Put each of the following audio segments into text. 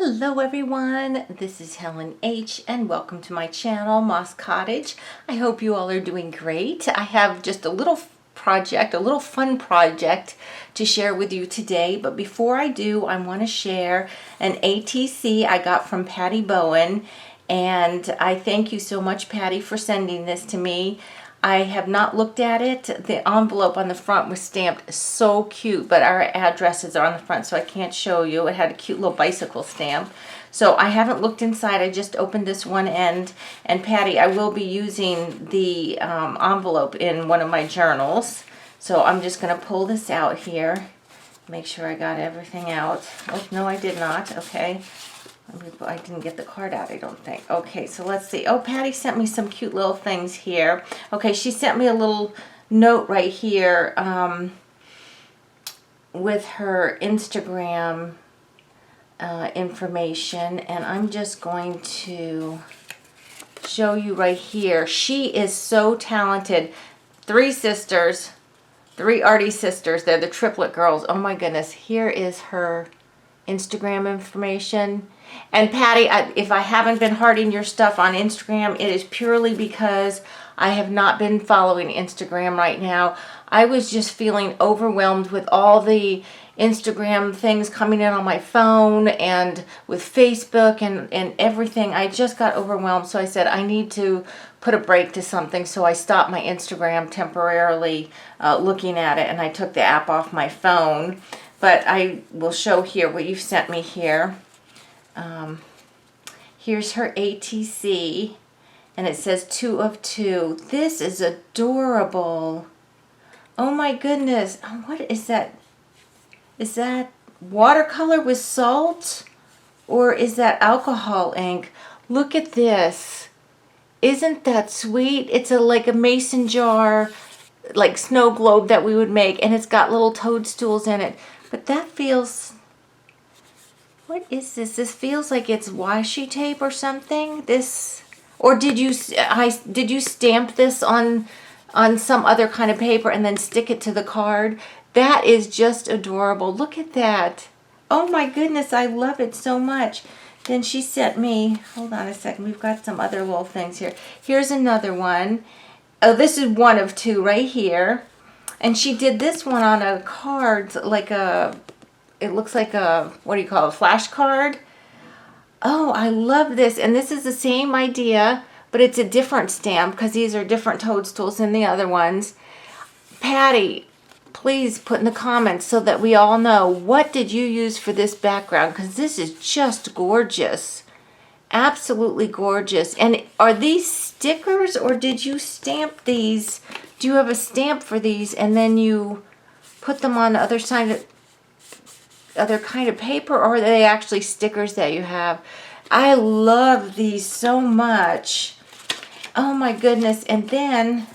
Hello everyone, this is Helen H. and welcome to my channel, Moss Cottage. I hope you all are doing great. I have just a little project, a little fun project to share with you today. But before I do, I want to share an ATC I got from Patty Bowen. And I thank you so much, Patty, for sending this to me. I have not looked at it. The envelope on the front was stamped so cute, but our addresses are on the front, so I can't show you. It had a cute little bicycle stamp. So I haven't looked inside. I just opened this one end. And Patty, I will be using the envelope in one of my journals. So I'm just going to pull this out here. Make sure I got everything out. Oh, no, I did not. Okay. I didn't get the card out, I don't think. Okay, so let's see. Oh, Patty sent me some cute little things here. Okay, she sent me a little note right here with her Instagram information. And I'm just going to show you right here. She is so talented. 3 sisters, 3 arty sisters. They're the triplet girls. Oh my goodness. Here is her Instagram information. And Patty, if I haven't been hearting your stuff on Instagram, it is purely because I have not been following Instagram right now. I was just feeling overwhelmed with all the Instagram things coming in on my phone and with Facebook and everything. I just got overwhelmed, so I said I need to put a break to something. So I stopped my Instagram temporarily looking at it, and I took the app off my phone. But I will show here what you've sent me here. Here's her ATC, and it says 2 of 2. This is adorable. Oh my goodness. What is that? Is that watercolor with salt? Or is that alcohol ink? Look at this. Isn't that sweet? It's like a mason jar, like snow globe that we would make, and it's got little toadstools in it. But that feels... What is this? This feels like it's washi tape or something. This, or did you stamp this on some other kind of paper and then stick it to the card? That is just adorable. Look at that. Oh my goodness, I love it so much. Then she sent me, hold on a second, we've got some other little things here. Here's another one. Oh, this is 1 of 2 right here. And she did this one on a card, like it looks like a, what do you call it, a flashcard? Oh, I love this. And this is the same idea, but it's a different stamp because these are different toadstools than the other ones. Patty, please put in the comments so that we all know, what did you use for this background? Because this is just gorgeous. Absolutely gorgeous. And are these stickers, or did you stamp these? Do you have a stamp for these and then you put them on the other side of other kind of paper, or are they actually stickers that you have? I love these so much. Oh my goodness. And then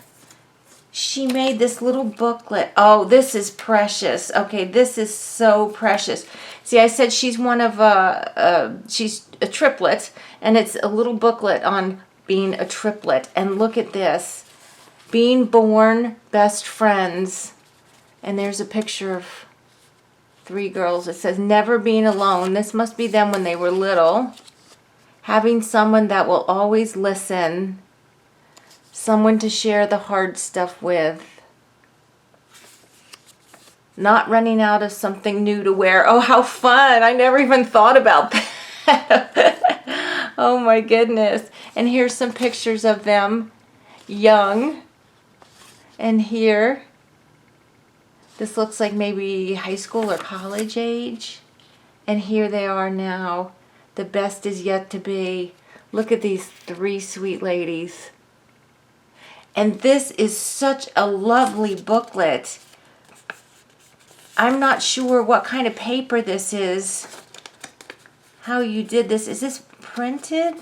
she made this little booklet. Oh, this is precious. Okay, this is so precious. See, I said she's one of she's a triplet, and it's a little booklet on being a triplet. And look at this. Being born best friends. And there's a picture of 3 girls. It says, never being alone. This must be them when they were little. Having someone that will always listen. Someone to share the hard stuff with. Not running out of something new to wear. Oh, how fun. I never even thought about that. Oh my goodness. And here's some pictures of them young. And here, this looks like maybe high school or college age. And here they are now. The best is yet to be. Look at these 3 sweet ladies. And this is such a lovely booklet. I'm not sure what kind of paper this is. How you did this. Is this printed?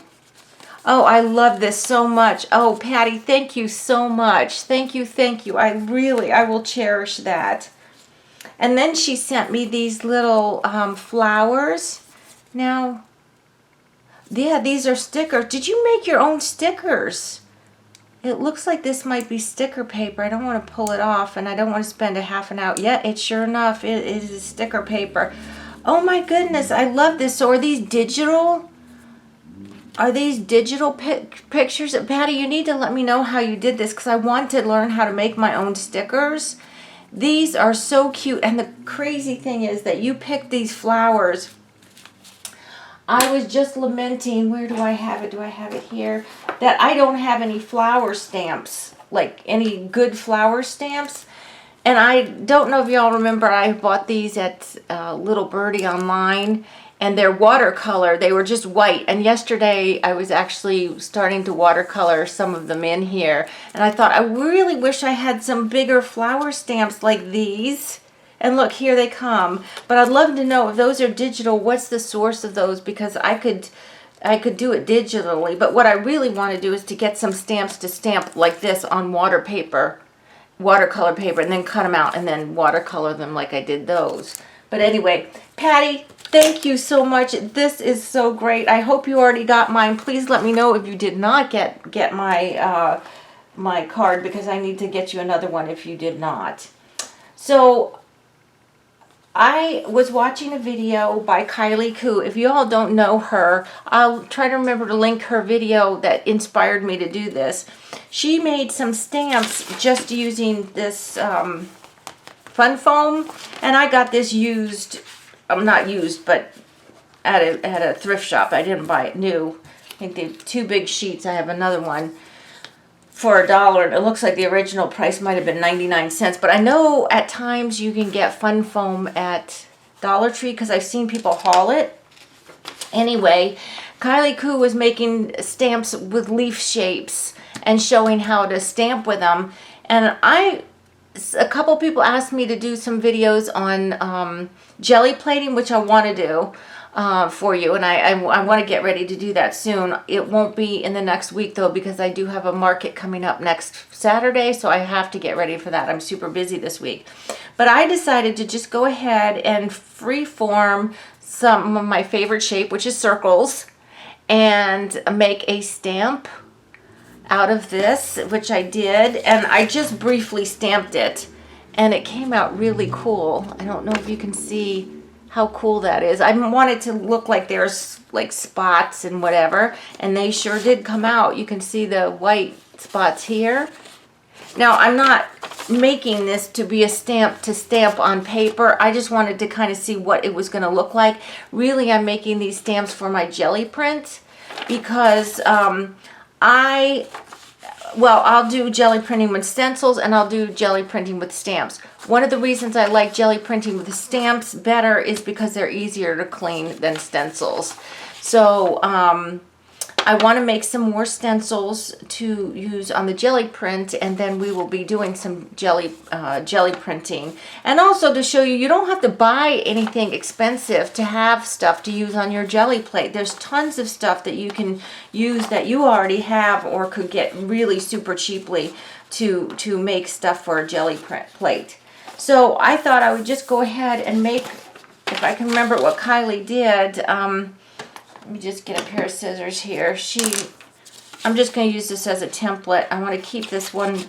Oh, I love this so much. Oh, Patty, thank you so much. Thank you, thank you. I will cherish that. And then she sent me these little flowers. Now, yeah, these are stickers. Did you make your own stickers? It looks like this might be sticker paper. I don't want to pull it off, and I don't want to spend a half an hour. Yeah, it sure enough, it is sticker paper. Oh my goodness, I love this. So are these digital? Are these digital pictures? Patty, you need to let me know how you did this because I want to learn how to make my own stickers. These are so cute. And the crazy thing is that you picked these flowers. I was just lamenting, where do I have it? Do I have it here? That I don't have any flower stamps, like any good flower stamps. And I don't know if y'all remember, I bought these at Little Birdie online, and they're watercolor. They were just white. And yesterday I was actually starting to watercolor some of them in here. And I thought, I really wish I had some bigger flower stamps like these. And look, here they come. But I'd love to know if those are digital, what's the source of those? Because I could do it digitally. But what I really want to do is to get some stamps to stamp like this on watercolor paper, and then cut them out and then watercolor them like I did those. But anyway, Patty, thank you so much. This is so great. I hope you already got mine. Please let me know if you did not get my my card, because I need to get you another one if you did not. So I was watching a video by Kylie Koo. If you all don't know her, I'll try to remember to link her video that inspired me to do this. She made some stamps just using this fun foam, and I got this used, not used, but at a thrift shop. I didn't buy it new. I think they have 2 big sheets. I have another one for $1, and it looks like the original price might have been 99 cents, but I know at times you can get fun foam at Dollar Tree because I've seen people haul it. Anyway, Kylie Koo was making stamps with leaf shapes and showing how to stamp with them, and a couple people asked me to do some videos on jelly plating, which I want to do for you, and I want to get ready to do that soon. It won't be in the next week though, because I do have a market coming up next Saturday, so I have to get ready for that. I'm super busy this week. But I decided to just go ahead and freeform some of my favorite shape, which is circles, and make a stamp out of this, which I did, and I just briefly stamped it, and it came out really cool. I don't know if you can see how cool that is. I want it to look like there's like spots and whatever, and they sure did come out. You can see the white spots here. Now, I'm not making this to be a stamp to stamp on paper. I just wanted to kind of see what it was going to look like. Really, I'm making these stamps for my jelly print because I'll do jelly printing with stencils, and I'll do jelly printing with stamps. One of the reasons I like jelly printing with the stamps better is because they're easier to clean than stencils. So I want to make some more stencils to use on the jelly print, and then we will be doing some jelly printing. And also to show you, you don't have to buy anything expensive to have stuff to use on your jelly plate. There's tons of stuff that you can use that you already have or could get really super cheaply to make stuff for a jelly plate. So I thought I would just go ahead and make, if I can remember what Kylie did, let me just get a pair of scissors here. I'm just going to use this as a template. I want to keep this one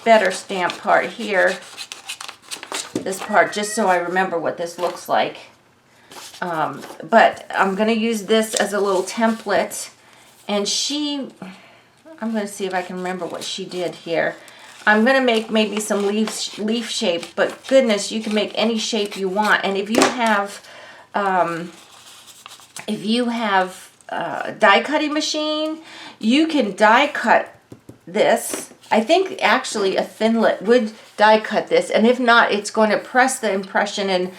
better stamp part here, this part, just so I remember what this looks like. But I'm going to use this as a little template, and I'm going to see if I can remember what she did here. I'm going to make maybe some leaf shape, but goodness, you can make any shape you want. And if you have a die cutting machine, you can die cut this. I think actually a Thinlit would die cut this, and if not, it's going to press the impression in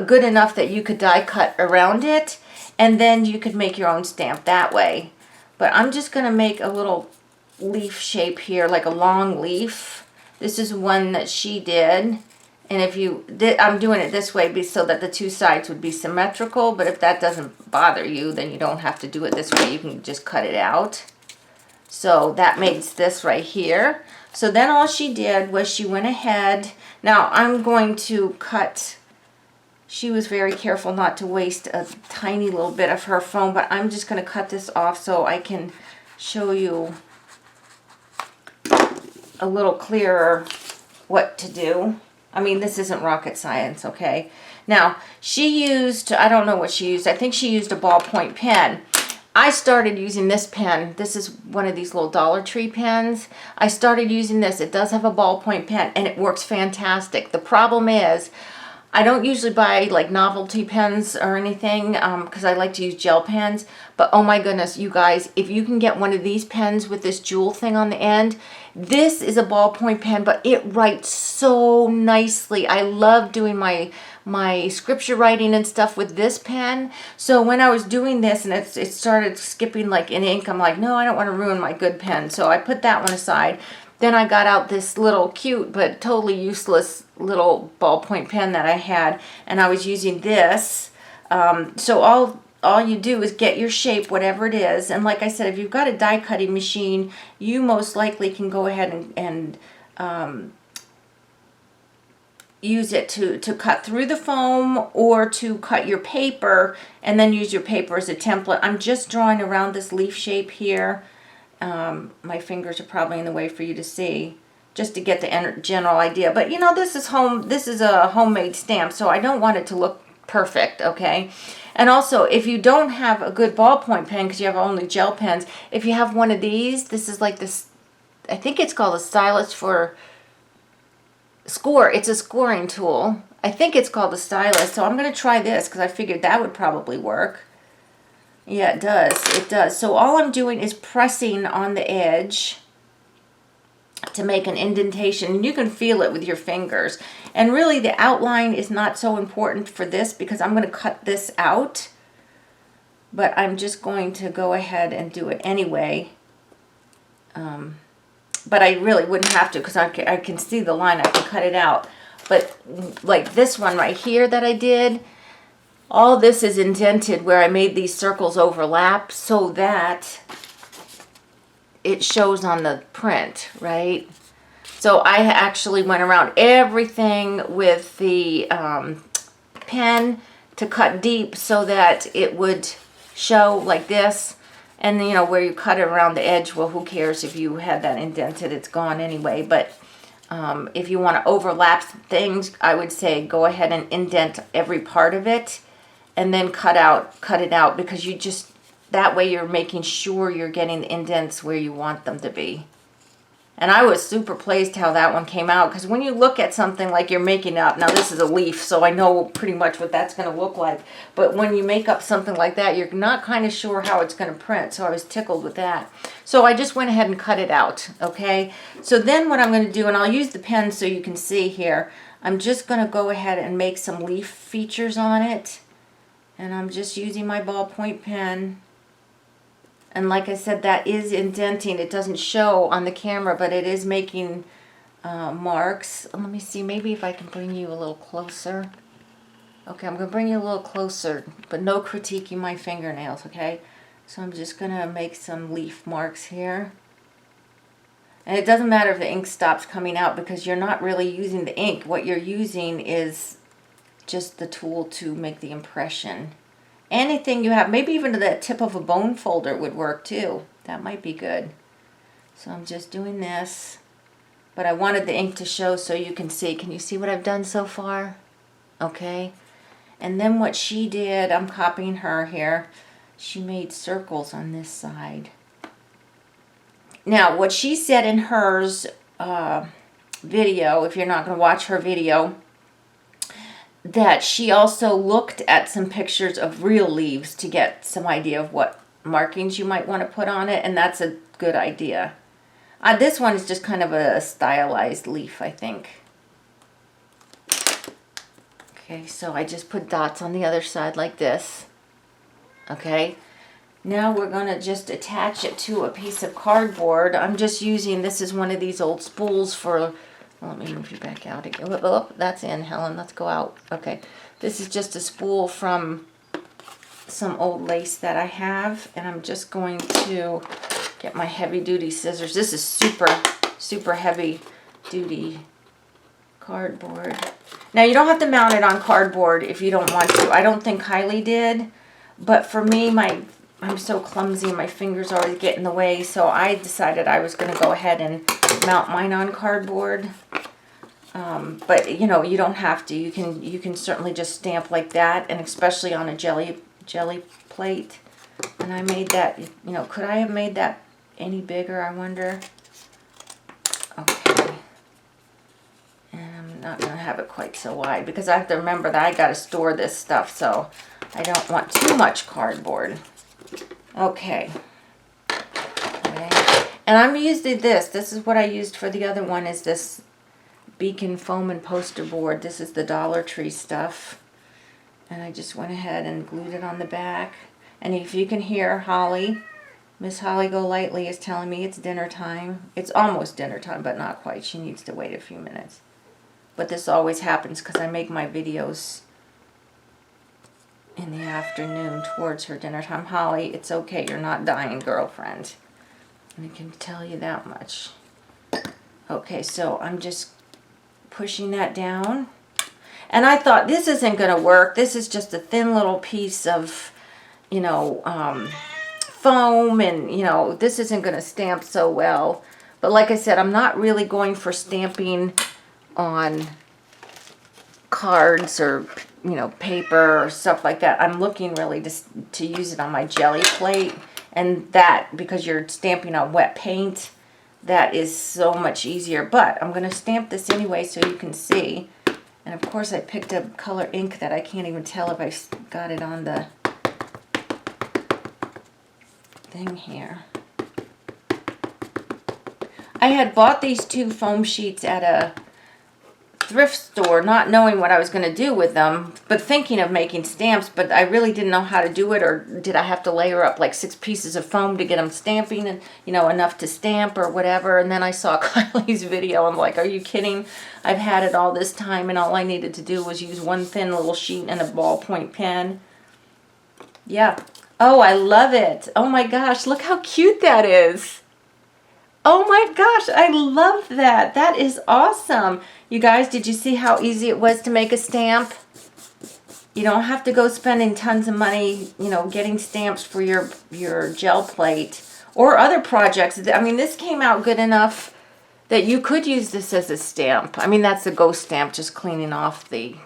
good enough that you could die cut around it, and then you could make your own stamp that way. But I'm just going to make a little leaf shape here, like a long leaf. This is one that she did. And if I'm doing it this way so that the 2 sides would be symmetrical, but if that doesn't bother you, then you don't have to do it this way. You can just cut it out. So that makes this right here. So then all she did was she went ahead. Now I'm going to cut. She was very careful not to waste a tiny little bit of her foam, but I'm just going to cut this off so I can show you a little clearer what to do. I mean, this isn't rocket science, okay? Now, she used, I don't know what she used. I think she used a ballpoint pen. I started using this pen. This is one of these little Dollar Tree pens. I started using this. It does have a ballpoint pen, and it works fantastic. The problem is, I don't usually buy like novelty pens or anything because I like to use gel pens. But oh my goodness, you guys, if you can get one of these pens with this jewel thing on the end, this is a ballpoint pen, but it writes so nicely. I love doing my scripture writing and stuff with this pen. So when I was doing this and it started skipping like in ink, I'm like, no, I don't want to ruin my good pen. So I put that one aside. Then I got out this little cute but totally useless little ballpoint pen that I had, and I was using this. So all you do is get your shape, whatever it is. And like I said, if you've got a die cutting machine, you most likely can go ahead and use it to cut through the foam or to cut your paper and then use your paper as a template. I'm just drawing around this leaf shape here. My fingers are probably in the way for you to see, just to get the general idea. But you know, this is a homemade stamp, so I don't want it to look perfect, okay? And also, if you don't have a good ballpoint pen because you have only gel pens, if you have one of these, this is like this, I think it's called a stylus for score. It's a scoring tool. I think it's called a stylus, so I'm going to try this because I figured that would probably work. Yeah, it does. It does. So all I'm doing is pressing on the edge to make an indentation. And you can feel it with your fingers. And really the outline is not so important for this because I'm going to cut this out. But I'm just going to go ahead and do it anyway. But I really wouldn't have to because I can see the line. I can cut it out. But like this one right here that I did, all this is indented where I made these circles overlap so that it shows on the print, right? So I actually went around everything with the pen to cut deep so that it would show like this. And you know, where you cut it around the edge, well, who cares if you had that indented? It's gone anyway. But if you want to overlap things, I would say go ahead and indent every part of it. And then cut it out because you just, that way you're making sure you're getting the indents where you want them to be. And I was super pleased how that one came out because when you look at something like you're making up, now this is a leaf, so I know pretty much what that's going to look like. But when you make up something like that, you're not kind of sure how it's going to print. So I was tickled with that. So I just went ahead and cut it out, okay? So then what I'm going to do, and I'll use the pen so you can see here, I'm just going to go ahead and make some leaf features on it. And I'm just using my ballpoint pen. And like I said, that is indenting. It doesn't show on the camera, but it is making marks. Let me see, maybe if I can bring you a little closer. Okay, I'm going to bring you a little closer, but no critiquing my fingernails, okay? So I'm just going to make some leaf marks here. And it doesn't matter if the ink stops coming out because you're not really using the ink. What you're using is just the tool to make the impression. Anything you have, maybe even the tip of a bone folder would work too. That might be good. So I'm just doing this, but I wanted the ink to show so you can see. Can you see what I've done so far? Okay. And then what she did, I'm copying her here. She made circles on this side. Now, what she said in hers video, if you're not going to watch her video, that she also looked at some pictures of real leaves to get some idea of what markings you might want to put on it, and that's a good idea. This one is just kind of a stylized leaf, I think. Okay, so I just put dots on the other side like this. Okay, now we're going to just attach it to a piece of cardboard. I'm just using, this is one of these old spools for, let me move you back out again. Oh, that's in, Helen. Let's go out. Okay. This is just a spool from some old lace that I have. And I'm just going to get my heavy-duty scissors. This is super heavy-duty cardboard. Now, you don't have to mount it on cardboard if you don't want to. I don't think Kylie did. But for me, I'm so clumsy. My fingers always get in the way. So I decided I was going to go ahead and mount mine on cardboard. But you know, you don't have to. You can certainly just stamp like that, and especially on a jelly plate. And I made that, you know, could I have made that any bigger, I wonder? Okay. And I'm not going to have it quite so wide because I have to remember that I got to store this stuff, so I don't want too much cardboard. Okay. And I'm using this. This is what I used for the other one, is this Beacon foam and poster board. This is the Dollar Tree stuff. And I just went ahead and glued it on the back. And if you can hear Holly, Miss Holly Golightly is telling me it's dinner time. It's almost dinner time, but not quite. She needs to wait a few minutes. But this always happens because I make my videos in the afternoon towards her dinner time. Holly, it's okay. You're not dying, girlfriend. And I can tell you that much. Okay, so I'm just pushing that down. And I thought, this isn't going to work. This is just a thin little piece of, you know, foam, and, you know, this isn't going to stamp so well. But like I said, I'm not really going for stamping on cards or, you know, paper or stuff like that. I'm looking really to use it on my jelly plate. And that, because you're stamping on wet paint, that is so much easier. But I'm going to stamp this anyway so you can see. And of course I picked up color ink that I can't even tell if I got it on the thing here. I had bought these 2 foam sheets at a thrift store, not knowing what I was going to do with them, but thinking of making stamps, but I really didn't know how to do it, or did I have to layer up like 6 pieces of foam to get them stamping, and, you know, enough to stamp or whatever. And then I saw Kylie's video. I'm like, are you kidding? I've had it all this time, and all I needed to do was use 1 thin little sheet and a ballpoint pen. Yeah. Oh, I love it. Oh my gosh, look how cute that is. Oh my gosh, I love that. That is awesome. You guys, did you see how easy it was to make a stamp? You don't have to go spending tons of money, you know, getting stamps for your gel plate or other projects. I mean, this came out good enough that you could use this as a stamp. I mean, that's a ghost stamp, just cleaning off the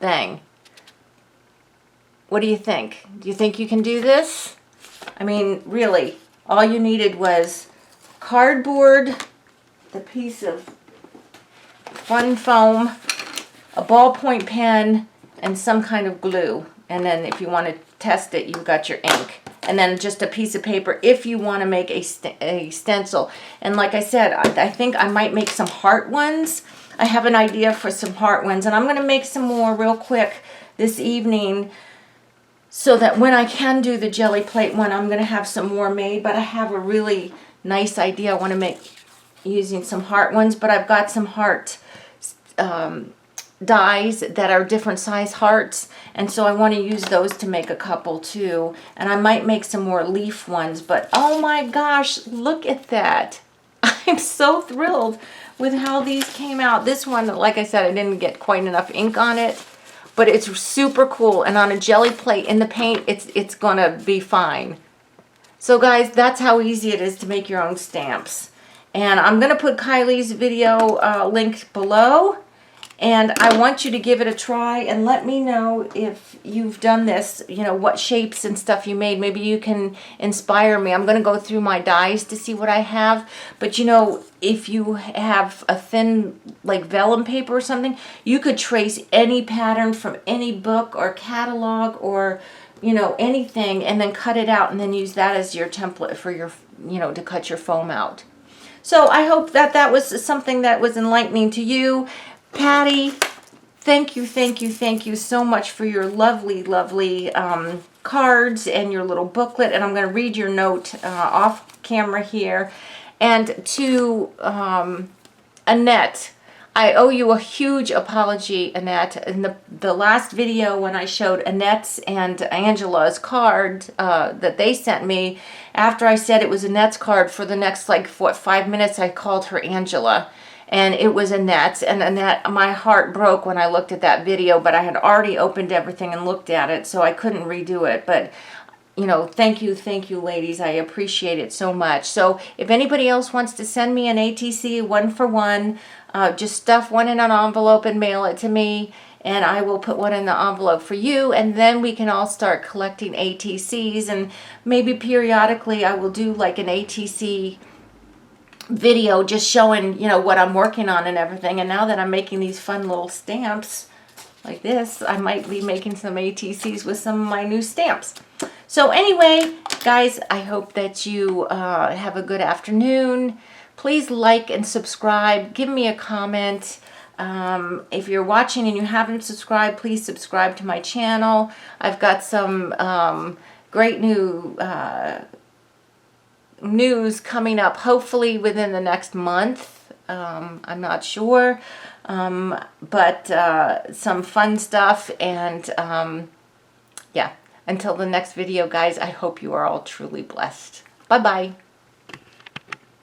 thing. What do you think? Do you think you can do this? I mean, really, all you needed was cardboard, the piece of fun foam, a ballpoint pen, and some kind of glue. And then if you want to test it, you've got your ink. And then just a piece of paper if you want to make a stencil. And like I said, I think I might make some heart ones. I have an idea for some heart ones. And I'm going to make some more real quick this evening, so that when I can do the jelly plate one, I'm going to have some more made. But I have a really nice idea I want to make using some heart ones. But I've got some heart dies that are different size hearts, and so I want to use those to make a couple too. And I might make some more leaf ones. But oh my gosh, look at that. I'm so thrilled with how these came out. This one, like I said, I didn't get quite enough ink on it, but it's super cool. And on a jelly plate in the paint, it's gonna be fine. So guys, that's how easy it is to make your own stamps. And I'm gonna put Kylie's video linked below. And I want you to give it a try and let me know if you've done this, you know, what shapes and stuff you made. Maybe you can inspire me. I'm going to go through my dies to see what I have. But, you know, if you have a thin, like, vellum paper or something, you could trace any pattern from any book or catalog or, you know, anything, and then cut it out and then use that as your template for your, you know, to cut your foam out. So I hope that that was something that was enlightening to you. Patty, thank you so much for your lovely, lovely cards and your little booklet. And I'm going to read your note off camera here. And to Annette, I owe you a huge apology, Annette. In the last video when I showed Annette's and Angela's card that they sent me, after I said it was Annette's card, for the next, like, 5 minutes, I called her Angela. And it was Annette's, and Annette, my heart broke when I looked at that video, but I had already opened everything and looked at it, so I couldn't redo it. But, you know, thank you, ladies. I appreciate it so much. So if anybody else wants to send me an ATC 1-for-1 just stuff one in an envelope and mail it to me, and I will put one in the envelope for you, and then we can all start collecting ATCs, and maybe periodically I will do like an ATC video just showing, you know, what I'm working on and everything. And now that I'm making these fun little stamps like this, I might be making some ATCs with some of my new stamps. So anyway, guys, I hope that you have a good afternoon. Please like and subscribe. Give me a comment. If you're watching and you haven't subscribed, please subscribe to my channel. I've got some great new news coming up, hopefully within the next month. I'm not sure. But some fun stuff. And yeah, until the next video, guys, I hope you are all truly blessed. Bye-bye.